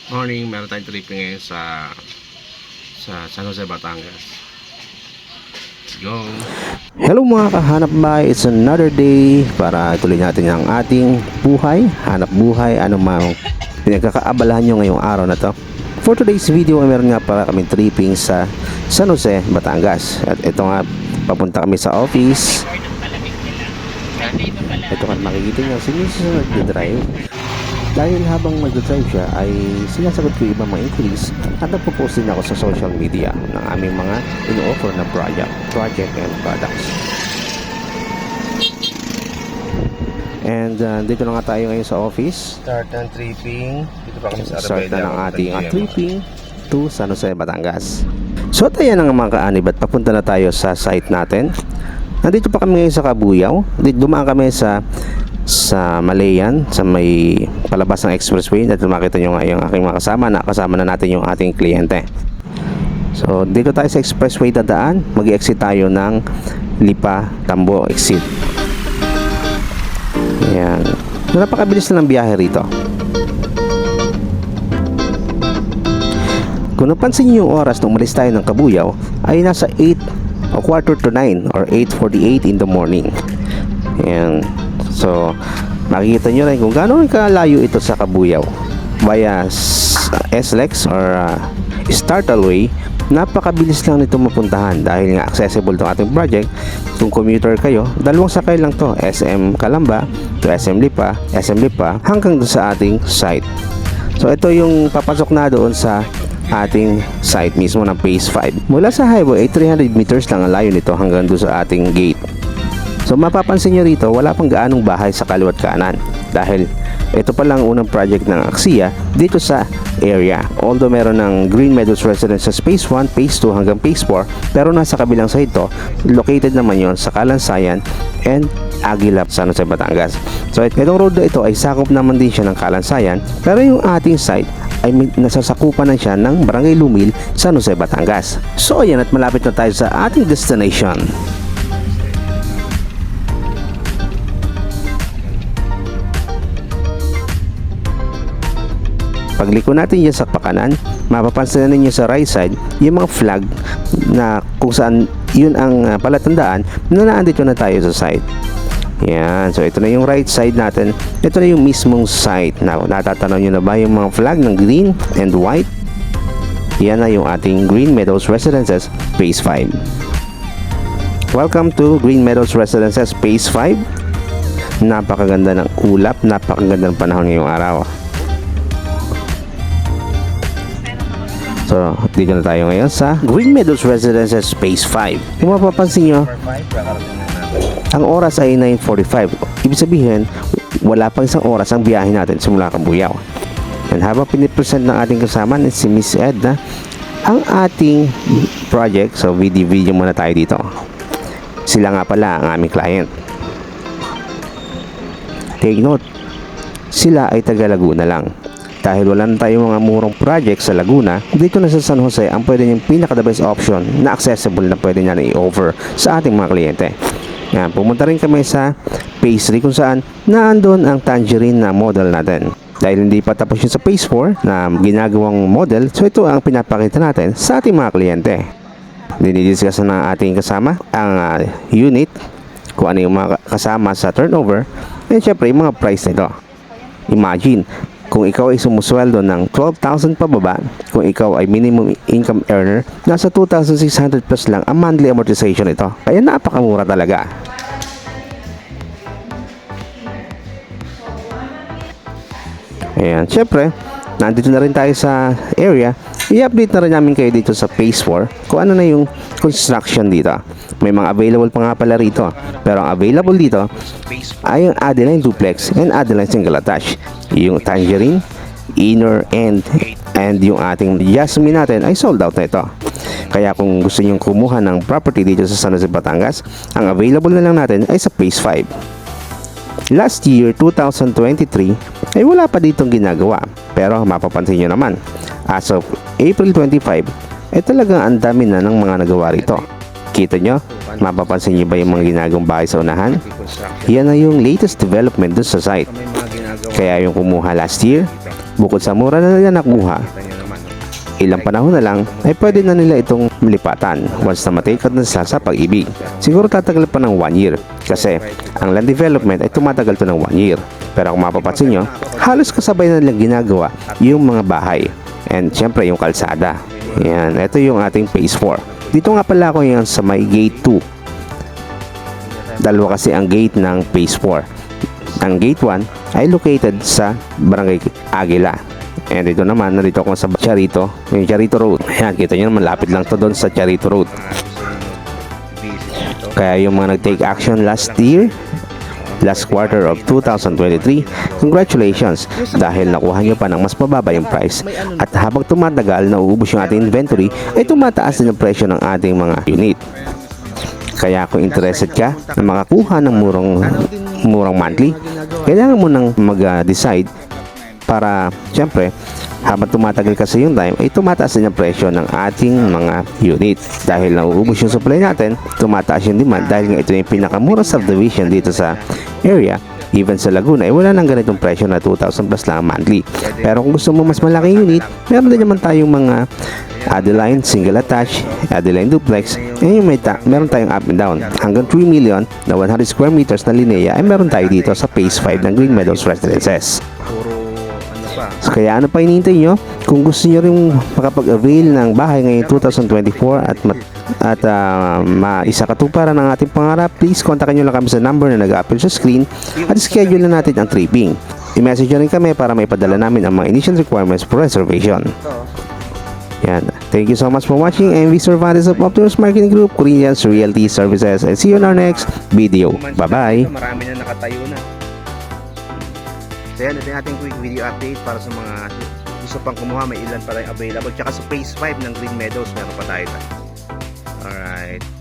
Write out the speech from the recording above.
Morning, meron tayong tripping ngayon sa San Jose, Batangas. Let's go! Hello mga kahanap bahay, it's another day para ituloy natin ang ating buhay, hanap buhay, anumang pinagkakaabalahan nyo ngayong araw na to. For today's video ay meron nga para kami tripping sa San Jose, Batangas. At ito nga, papunta kami sa office. Ito kan makikita nyo, si Mrs. nagdadrive. Dahil habang nagdadrive siya ay sinasagot ko yung ibang mga inquiries at nagpo-post din ako sa social media ng aming mga ino-offer na project and products. And dito na nga tayo ngayon sa office. Start ng tripping. Dito pa kami sa Start na ng ating tripping to San Jose, Batangas. So tayo na nga mga kaanib at papunta na tayo sa site natin. Nandito pa kami ngayon sa Cabuyao. Dumaan kami sa Malayan, sa may palabas ng expressway. Dito makita nyo nga yung aking mga kasama na natin yung ating kliyente. So dito tayo sa expressway dadaan, mag-exit tayo ng Lipa Tambo exit. Ayan, napakabilis na ng biyahe rito. Kung napansin nyo yung oras nung umalis tayo ng Cabuyao ay nasa 8 o quarter to 9 or 8:48 in the morning. Ayan. So, makikita nyo rin kung gaano kalayo ito sa Cabuyao. Via SLEX or Startalway, napakabilis lang nito mapuntahan dahil nga accessible itong ating project. Kung commuter kayo, dalawang sakay lang to, SM Calamba to SM Lipa hanggang doon sa ating site. So, ito yung papasok na doon sa ating site mismo ng Phase 5. Mula sa highway, 300 meters lang ang layo nito hanggang doon sa ating gate. So mapapansin nyo rito, wala pang gaanong bahay sa kaliwat kanan dahil ito pa lang unang project ng Axia dito sa area. Although meron ng Green Meadows Residences Phase 1, Phase 2 hanggang Phase 4, pero nasa kabilang side to, located naman yon sa Kalansayan and Aguila, San Jose, Batangas. So itong road na ito ay sakop naman din siya ng Kalansayan, pero yung ating site ay nasasakupan na siya ng Barangay Lumil, San Jose, Batangas. So ayan, at malapit na tayo sa ating destination. Pagliko natin dyan sa pakanan, mapapansin na ninyo sa right side yung mga flag na kung saan yun ang palatandaan na naandito na tayo sa site. Yan, so ito na yung right side natin. Ito na yung mismong site. Now, natatanaw nyo na ba yung mga flag ng green and white? Yan na yung ating Green Meadows Residences Phase 5. Welcome to Green Meadows Residences Phase 5. Napakaganda ng ulap, napakaganda ng panahon ngayong araw. So, dito na tayo ngayon sa Green Meadows Residences Phase 5. Kung mapapansin nyo, ang oras ay 9:45. Ibig sabihin, wala pang isang oras ang biyahe natin simula Cabuyao. And habang pinipresent ng ating kasama si Miss Edna ang ating project, so video muna tayo dito. Sila nga pala ang aming client. Take note, sila ay taga Laguna lang. Dahil wala na tayong mga murong project sa Laguna, dito na sa San Jose ang pwede niyong pinaka the best option na accessible na pwede niya na i-offer sa ating mga kliyente. Yan, pumunta rin kami sa Phase 3 kung saan naandun ang Tangerine na model natin. Dahil hindi pa tapos yun sa Phase 4 na ginagawang model, so ito ang pinapakita natin sa ating mga kliyente. Dinidiscuss na ating kasama ang unit, kung ano yung mga kasama sa turnover, and syempre yung mga price nito. Imagine, kung ikaw ay sumusweldo ng 12,000 pababa, kung ikaw ay minimum income earner, nasa 2,600 plus lang ang monthly amortization ito. Kaya napakamura talaga. Ayan, syempre, nandito na rin tayo sa area. I-update na rin namin kayo dito sa Phase 4 kung ano na yung construction dito. May mga available pa nga pala rito. Pero ang available dito ay yung Adeline Duplex and Adeline Single Attached. Yung Tangerine, Inner and yung ating Jasmine natin ay sold out na ito. Kaya kung gusto nyo kumuha ng property dito sa San Jose, Batangas, ang available na lang natin ay sa Phase 5. Last year, 2023, ay wala pa ditong ginagawa. Pero mapapansin nyo naman, as of April 25, ay talagang ang dami na ng mga nagawa rito. Kita nyo? Mapapansin nyo ba yung mga ginagawang bahay sa unahan? Yan na yung latest development dun sa site. Kaya yung kumuha last year, Bukod sa mura na nila nakuha, Kita nyo naman, no? ilang panahon na lang ay pwede na nila itong malipatan once na matake out na sila sa pag-ibig. Siguro tatagal pa ng 1 year kasi ang land development ay tumatagal to ng 1 year. Pero kung mapapansin nyo, halos kasabay na nilang ginagawa yung mga bahay and syempre yung kalsada. Yan, ito yung ating phase 4. Dito nga pala ako yung sa may gate 2. Dalawa kasi ang gate ng phase 4. Ang gate 1 ay located sa Barangay Aguila. And dito naman, narito ako sa Charito, yung Charito Road. Ayan, kita nyo naman, lapit lang to doon sa Charito Road. Kaya yung mga nag-take action last year, last quarter of 2023, congratulations dahil nakuha nyo pa ng mas mababa yung price. At habang tumatagal na uubos yung ating inventory, ay tumataas din yung presyo ng ating mga unit. Kaya kung interested ka na makakuha ng murang monthly, kailangan mo nang mag-decide para syempre habang tumatagal kasi yung time ay tumataas din ang presyo ng ating mga unit. Dahil nauubos yung supply natin, tumataas yung demand dahil nga ito yung pinakamurang subdivision dito sa area. Even sa Laguna ay wala nang ganitong presyo na 2,000 plus lang monthly. Pero kung gusto mo mas malaking unit, meron din naman tayong mga Adeline single attached, Adeline duplex, yung meron tayong up and down. Hanggang 3 million na 100 square meters na lineya ay meron tayo dito sa phase 5 ng Green Meadows Residences. So, kaya ano pa hinihintay nyo? Kung gusto nyo rin makapag-avail ng bahay ngayong 2024 at maisakatuparan ng ating pangarap, please kontakin nyo lang kami sa number na nag-appear sa screen at schedule na natin ang tripping. I-message nyo rin kami para may padala namin ang mga initial requirements for reservation. Yan. Thank you so much for watching, and we Cervantes of Optimus Marketing Group, Koreans Realty Services, and see you in our next video. Bye-bye! Marami na nakatayo na. So yan, ito yung ating quick video update para sa mga gusto pang kumuha. May ilan pa tayong available. Tsaka sa phase 5 ng Green Meadows, meron pa tayo. Alright.